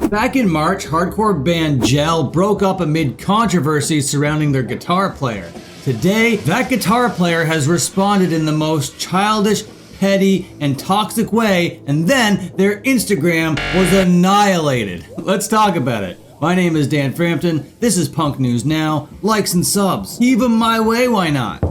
Back in March, hardcore band Gel broke up amid controversy surrounding their guitar player. Today, that guitar player has responded in the most childish, petty, and toxic way, and then their Instagram was annihilated. Let's talk about it. My name is Dan Frampton, this is Punk News Now. Likes and subs. Heave 'em my way, why not?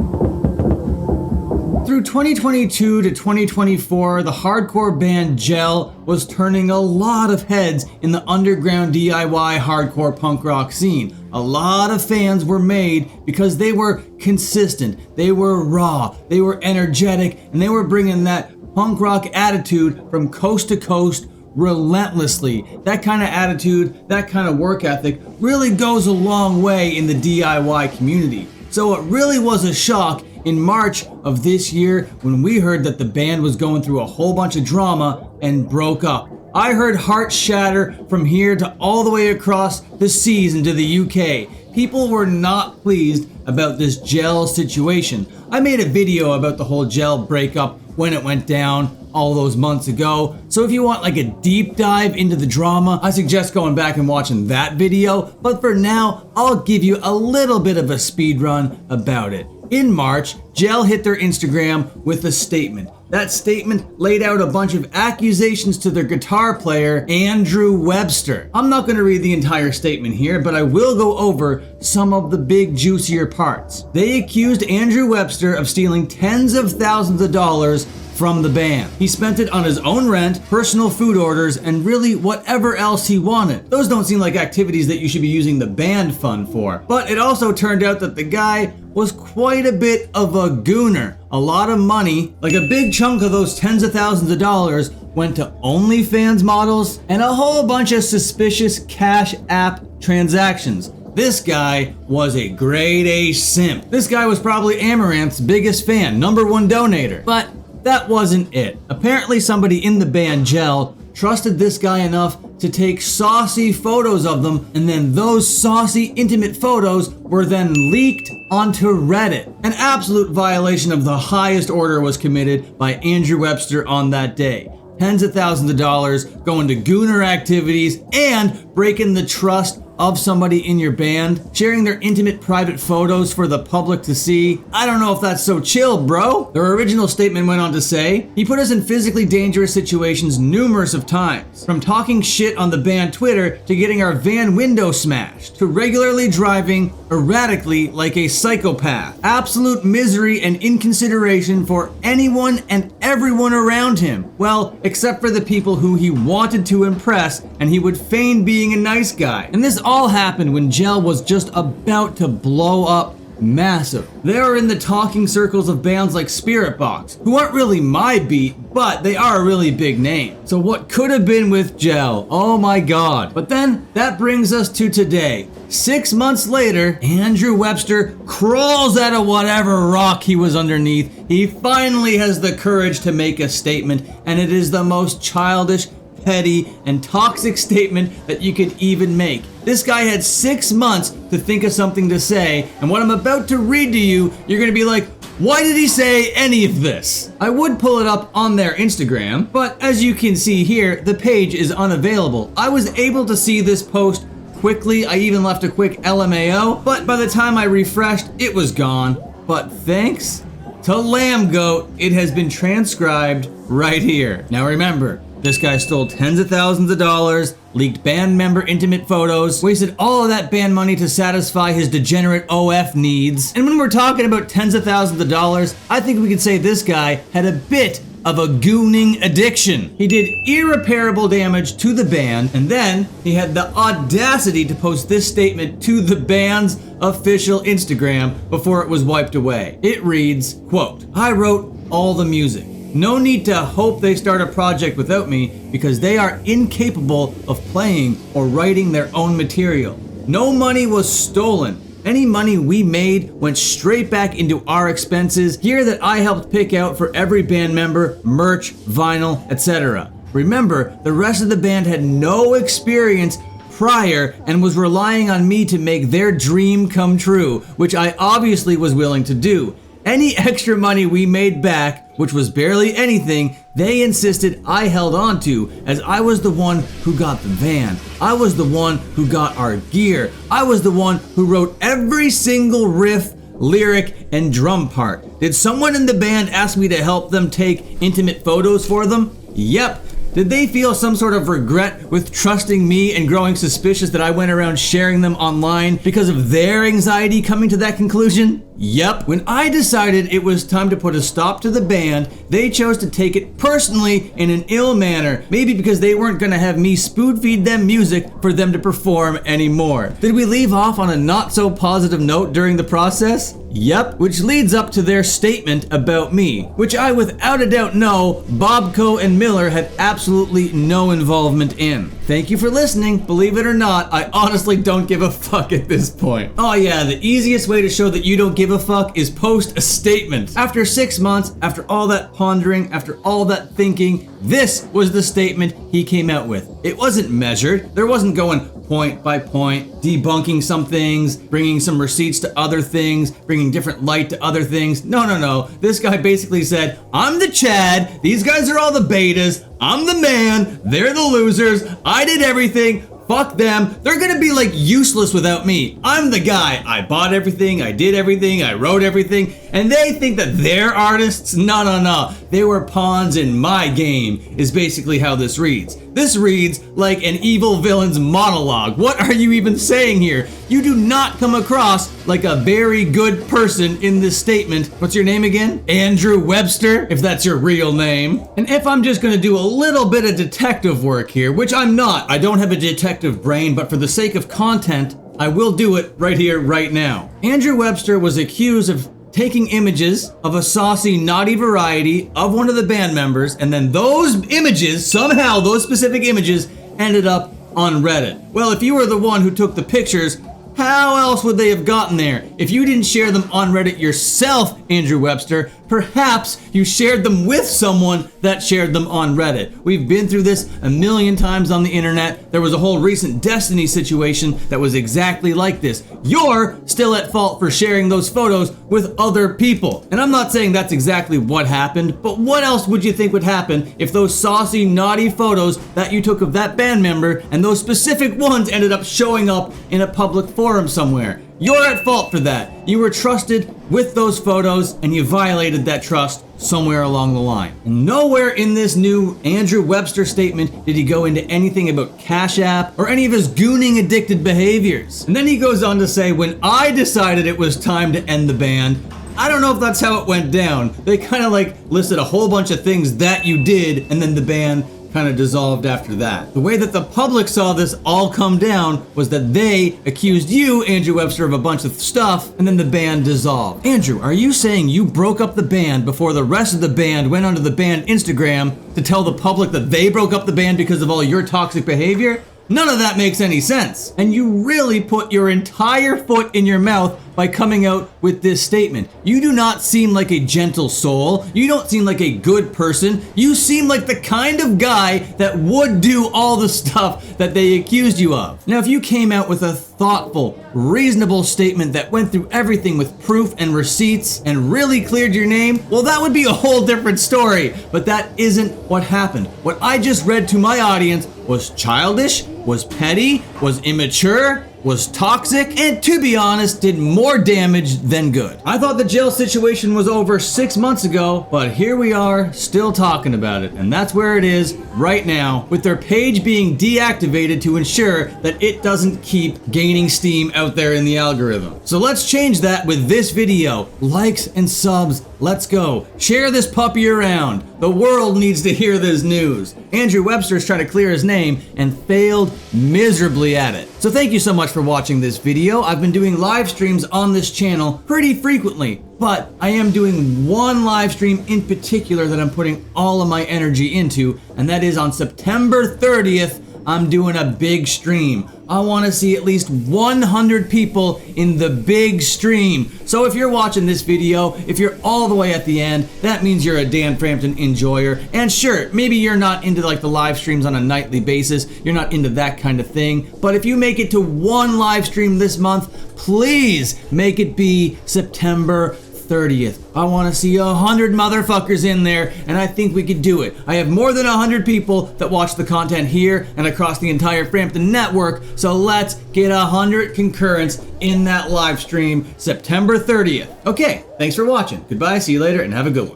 Through 2022 to 2024, the hardcore band Gel was turning a lot of heads in the underground DIY hardcore punk rock scene. A lot of fans were made because they were consistent, they were raw, they were energetic, and they were bringing that punk rock attitude from coast to coast relentlessly. That kind of attitude, that kind of work ethic really goes a long way in the DIY community. So it really was a shock in March of this year when we heard that the band was going through a whole bunch of drama and broke up. I heard hearts shatter from here to all the way across the seas into the UK. People were not pleased about this Gel situation. I made a video about the whole Gel breakup when it went down all those months ago. So if you want like a deep dive into the drama, I suggest going back and watching that video. But for now, I'll give you a little bit of a speed run about it. In March, Gel hit their Instagram with a statement. That statement laid out a bunch of accusations to their guitar player, Andrew Webster. I'm not going to read the entire statement here, but I will go over some of the big juicier parts. They accused Andrew Webster of stealing tens of thousands of dollars from the band. He spent it on his own rent, personal food orders, and really whatever else he wanted. Those don't seem like activities that you should be using the band fund for. But it also turned out that the guy was quite a bit of a gooner. A lot of money, like a big chunk of those tens of thousands of dollars, went to OnlyFans models and a whole bunch of suspicious Cash App transactions. This guy was a grade A simp. This guy was probably Amaranth's biggest fan, #1 donator. But that wasn't it. Apparently somebody in the band Gel trusted this guy enough to take saucy photos of them, and then those saucy intimate photos were then leaked onto Reddit. An absolute violation of the highest order was committed by Andrew Webster on that day. Tens of thousands of dollars going to gooner activities and breaking the trust of somebody in your band, sharing their intimate private photos for the public to see. I don't know if that's so chill, bro. Their original statement went on to say, he put us in physically dangerous situations numerous of times. From talking shit on the band Twitter to getting our van window smashed, to regularly driving erratically like a psychopath. Absolute misery and inconsideration for anyone and everyone around him. Well, except for the people who he wanted to impress, and he would feign being a nice guy. And this all happened when Gel was just about to blow up massive. They are in the talking circles of bands like Spiritbox, who aren't really my beat, but they are a really big name. So what could have been with Gel? Oh my god. But then that brings us to today. 6 months later, Andrew Webster crawls out of whatever rock he was underneath. He finally has the courage to make a statement, and it is the most childish, petty, and toxic statement that you could even make. This guy had 6 months to think of something to say, and what I'm about to read to you, you're gonna be like, why did he say any of this? I would pull it up on their Instagram, but as you can see here, the page is unavailable. I was able to see this post quickly. I even left a quick LMAO, but by the time I refreshed, it was gone. But thanks to Lamb Goat, it has been transcribed right here. Now remember, this guy stole tens of thousands of dollars, leaked band member intimate photos, wasted all of that band money to satisfy his degenerate OF needs. And when we're talking about tens of thousands of dollars, I think we could say this guy had a bit of a gooning addiction. He did irreparable damage to the band, and then he had the audacity to post this statement to the band's official Instagram before it was wiped away. It reads, quote, I wrote all the music. No need to hope they start a project without me because they are incapable of playing or writing their own material. No money was stolen. Any money we made went straight back into our expenses here that I helped pick out for every band member, merch, vinyl, etc. Remember, the rest of the band had no experience prior and was relying on me to make their dream come true, which I obviously was willing to do. Any extra money we made back, which was barely anything, they insisted I held on to, as I was the one who got the van. I was the one who got our gear. I was the one who wrote every single riff, lyric, and drum part. Did someone in the band ask me to help them take intimate photos for them? Yep. Did they feel some sort of regret with trusting me and growing suspicious that I went around sharing them online because of their anxiety coming to that conclusion? Yep. When I decided it was time to put a stop to the band, they chose to take it personally in an ill manner, maybe because they weren't gonna have me spoon feed them music for them to perform anymore. Did we leave off on a not so positive note during the process? Yep, which leads up to their statement about me, which I without a doubt know Bobco and Miller had absolutely no involvement in. Thank you for listening. Believe it or not, I honestly don't give a fuck at this point. Oh yeah, the easiest way to show that you don't give a fuck is post a statement. After 6 months, after all that pondering, after all that thinking, this was the statement he came out with. It wasn't measured. There wasn't going point by point, debunking some things, bringing some receipts to other things, bringing different light to other things. No. This guy basically said, I'm the Chad, these guys are all the betas, I'm the man, they're the losers, I did everything, fuck them, they're gonna be like useless without me. I'm the guy, I bought everything, I did everything, I wrote everything, and they think that they're artists? No. They were pawns in my game, is basically how this reads. This reads like an evil villain's monologue. What are you even saying here? You do not come across like a very good person in this statement. What's your name again? Andrew Webster, if that's your real name. And if I'm just gonna do a little bit of detective work here, which I'm not, I don't have a detective brain, but for the sake of content, I will do it right here, right now. Andrew Webster was accused of taking images of a saucy, naughty variety of one of the band members, and then those images, somehow those specific images, ended up on Reddit. Well, if you were the one who took the pictures, how else would they have gotten there? If you didn't share them on Reddit yourself, Andrew Webster, perhaps you shared them with someone that shared them on Reddit. We've been through this a million times on the internet. There was a whole recent Destiny situation that was exactly like this. You're still at fault for sharing those photos with other people. And I'm not saying that's exactly what happened, but what else would you think would happen if those saucy, naughty photos that you took of that band member and those specific ones ended up showing up in a public forum somewhere? You're at fault for that. You were trusted with those photos and you violated that trust somewhere along the line. Nowhere in this new Andrew Webster statement did he go into anything about Cash App or any of his gooning addicted behaviors. And then he goes on to say, when I decided it was time to end the band, I don't know if that's how it went down. They kind of like listed a whole bunch of things that you did and then the band kind of dissolved after that. The way that the public saw this all come down was that they accused you, Andrew Webster, of a bunch of stuff, and then the band dissolved. Andrew, are you saying you broke up the band before the rest of the band went onto the band Instagram to tell the public that they broke up the band because of all your toxic behavior? None of that makes any sense. And you really put your entire foot in your mouth by coming out with this statement. You do not seem like a gentle soul. You don't seem like a good person. You seem like the kind of guy that would do all the stuff that they accused you of. Now, if you came out with a thoughtful, reasonable statement that went through everything with proof and receipts and really cleared your name, well, that would be a whole different story. But that isn't what happened. What I just read to my audience was childish, was petty, was immature, was toxic, and to be honest, did more damage than good. I thought the jail situation was over 6 months ago, but here we are, still talking about it, and that's where it is right now, with their page being deactivated to ensure that it doesn't keep gaining steam out there in the algorithm. So let's change that with this video. Likes and subs, let's go. Share this puppy around. The world needs to hear this news. Andrew Webster's trying to clear his name and failed miserably at it. So thank you so much for watching this video. I've been doing live streams on this channel pretty frequently, but I am doing one live stream in particular that I'm putting all of my energy into, and that is on September 30th. I'm doing a big stream. I want to see at least 100 people in the big stream. So if you're watching this video, if you're all the way at the end, that means you're a Dan Frampton enjoyer. And sure, maybe you're not into like the live streams on a nightly basis. You're not into that kind of thing. But if you make it to one live stream this month, please make it be September 30th. I want to see 100 motherfuckers in there, and I think we could do it. I have more than 100 people that watch the content here and across the entire Frampton network, so let's get 100 concurrents in that live stream September 30th. Okay, thanks for watching. Goodbye, see you later, and have a good one.